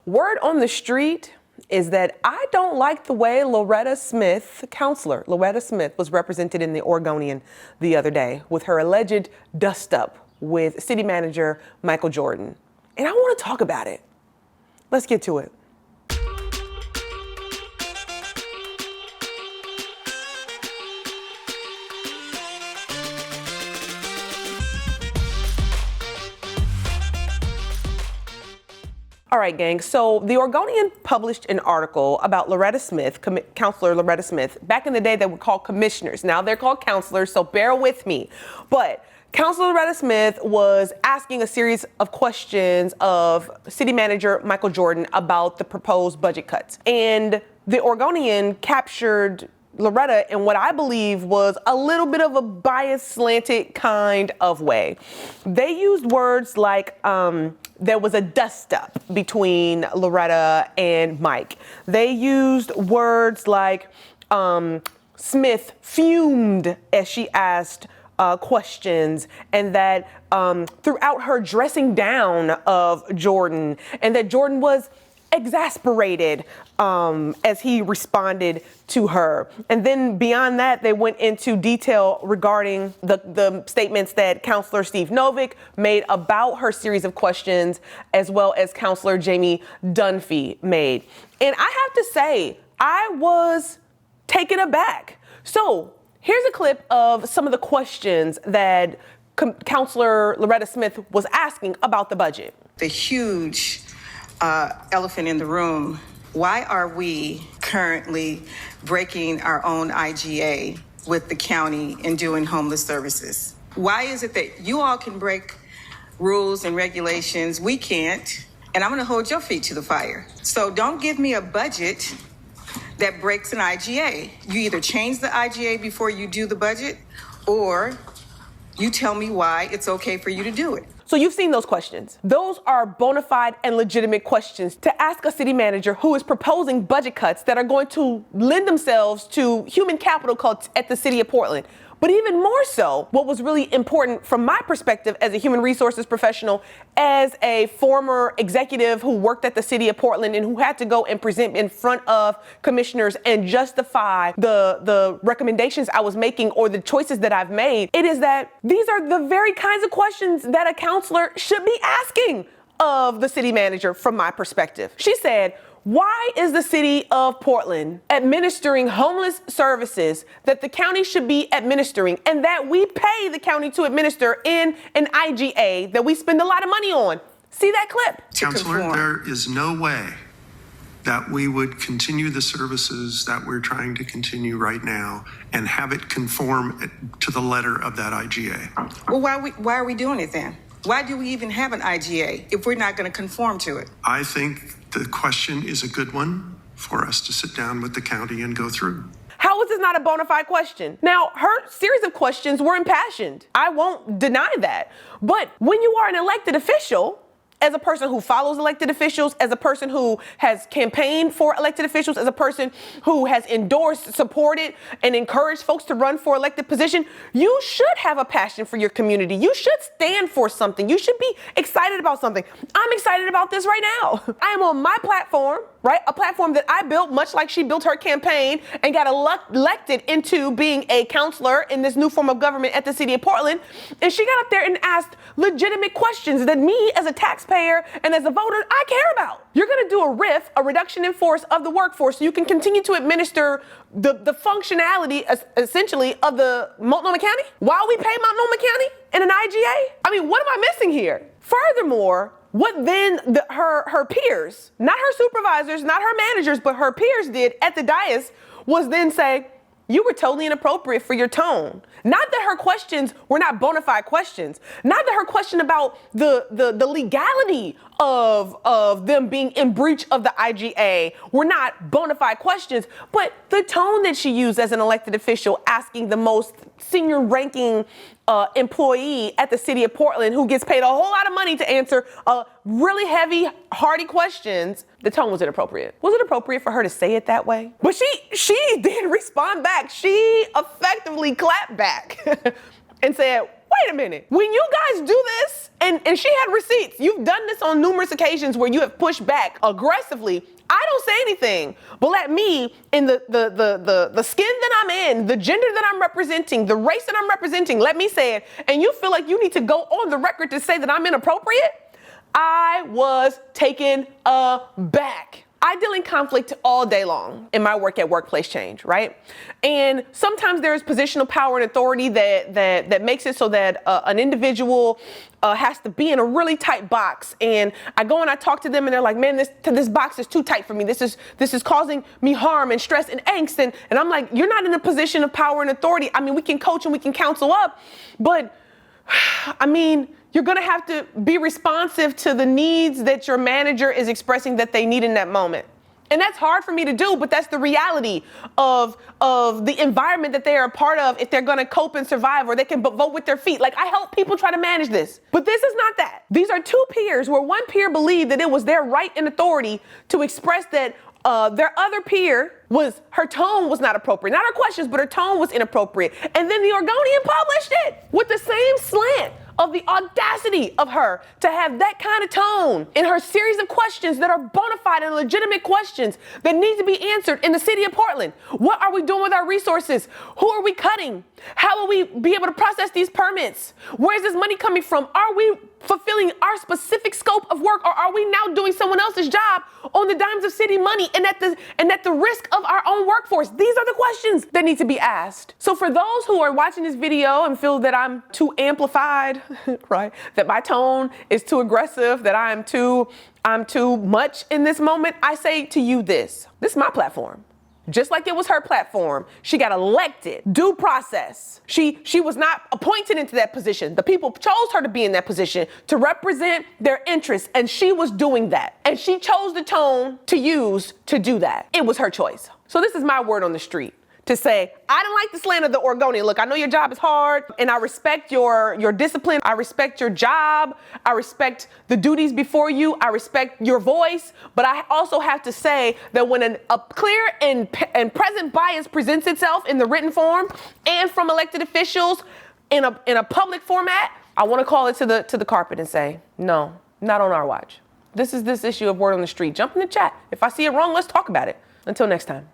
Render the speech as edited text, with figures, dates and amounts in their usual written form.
Word on the street is that I don't like the way Councilor Loretta Smith was represented in the Oregonian the other day with her alleged dust-up with city manager Michael Jordan. And I want to talk about it. Let's get to it. All right, gang. So the Oregonian published an article about Loretta Smith, Councilor Loretta Smith. Back in the day, they were called commissioners. Now they're called councilors, so bear with me. But Councilor Loretta Smith was asking a series of questions of city manager Michael Jordan about the proposed budget cuts. And the Oregonian captured Loretta in what I believe was a little bit of a biased, slanted kind of way. They used words like, there was a dust-up between Loretta and Mike. They used words like Smith fumed as she asked questions, and that throughout her dressing down of Jordan, and that Jordan was exasperated as he responded to her. And then beyond that, they went into detail regarding the statements that Councilor Steve Novick made about her series of questions, as well as Councilor Jamie Dunphy made. And I have to say, I was taken aback. So here's a clip of some of the questions that Councilor Loretta Smith was asking about the budget. The huge elephant in the room. Why are we currently breaking our own IGA with the county and doing homeless services? Why is it that you all can break rules and regulations, we can't, and I'm going to hold your feet to the fire? So don't give me a budget that breaks an IGA. You either change the IGA before you do the budget, or you tell me why it's okay for you to do it. So you've seen those questions. Those are bona fide and legitimate questions to ask a city manager who is proposing budget cuts that are going to lend themselves to human capital cuts at the city of Portland. But even more so, what was really important from my perspective as a human resources professional, as a former executive who worked at the city of Portland and who had to go and present in front of commissioners and justify the recommendations I was making or the choices that I've made, it is that these are the very kinds of questions that a counselor should be asking of the city manager from my perspective. She said, why is the city of Portland administering homeless services that the county should be administering and that we pay the county to administer in an IGA that we spend a lot of money on? See that clip? Councilor, there is no way that we would continue the services that we're trying to continue right now and have it conform to the letter of that IGA. Well, why are we doing it then? Why do we even have an IGA if we're not going to conform to it? I think the question is a good one for us to sit down with the county and go through. How is this not a bona fide question? Now, her series of questions were impassioned. I won't deny that. But when you are an elected official, as a person who follows elected officials, as a person who has campaigned for elected officials, as a person who has endorsed, supported, and encouraged folks to run for elected position, you should have a passion for your community. You should stand for something. You should be excited about something. I'm excited about this right now. I am on my platform, right? A platform that I built much like she built her campaign and got elected into being a counselor in this new form of government at the city of Portland. And she got up there and asked legitimate questions that me as a taxpayer and as a voter, I care about. You're going to do a RIF, a reduction in force of the workforce, so you can continue to administer the functionality essentially of the Multnomah County while we pay Multnomah County in an IGA? I mean, what am I missing here? Furthermore, what then her peers, not her supervisors, not her managers, but her peers did at the dais was then say, you were totally inappropriate for your tone. Not that her questions were not bona fide questions. Not that her question about the legality of them being in breach of the IGA were not bona fide questions, but the tone that she used as an elected official asking the most senior ranking employee at the city of Portland who gets paid a whole lot of money to answer really heavy, hardy questions, the tone was inappropriate. Was it appropriate for her to say it that way? But she did respond back. She effectively clapped back and said, wait a minute. When you guys do this, and she had receipts, you've done this on numerous occasions where you have pushed back aggressively. I don't say anything, but let me, in the skin that I'm in, the gender that I'm representing, the race that I'm representing, let me say it, and you feel like you need to go on the record to say that I'm inappropriate, I was taken aback. I deal in conflict all day long in my work at Workplace Change, right? And sometimes there's positional power and authority that makes it so that an individual has to be in a really tight box. And I go and I talk to them and they're like, man, this box is too tight for me. This is causing me harm and stress and angst. And I'm like, you're not in a position of power and authority. I mean, we can coach and we can counsel up, but I mean, you're going to have to be responsive to the needs that your manager is expressing that they need in that moment. And that's hard for me to do, but that's the reality of the environment that they are a part of if they're going to cope and survive, or they can vote with their feet. Like, I help people try to manage this. But this is not that. These are two peers where one peer believed that it was their right and authority to express that their other peer her tone was not appropriate. Not her questions, but her tone was inappropriate. And then the Oregonian published it with the same slant of the audacity of her to have that kind of tone in her series of questions that are bona fide and legitimate questions that need to be answered in the city of Portland. What are we doing with our resources? Who are we cutting? How will we be able to process these permits? Where is this money coming from? Are we fulfilling our specific scope of work, or are we now doing someone else's job on the dimes of city money and at the risk of our own workforce? These are the questions that need to be asked. So for those who are watching this video and feel that I'm too amplified, right? That my tone is too aggressive, that I'm too much in this moment, I say to you this is my platform. Just like it was her platform, she got elected. Due process. She was not appointed into that position. The people chose her to be in that position to represent their interests, and she was doing that. And she chose the tone to use to do that. It was her choice. So this is my word on the street to say, I don't like the slant of the Oregonian. Look, I know your job is hard, and I respect your discipline. I respect your job. I respect the duties before you. I respect your voice. But I also have to say that when a clear and present bias presents itself in the written form and from elected officials in a public format, I want to call it to the carpet and say, no, not on our watch. This is this issue of word on the street. Jump in the chat. If I see it wrong, let's talk about it. Until next time.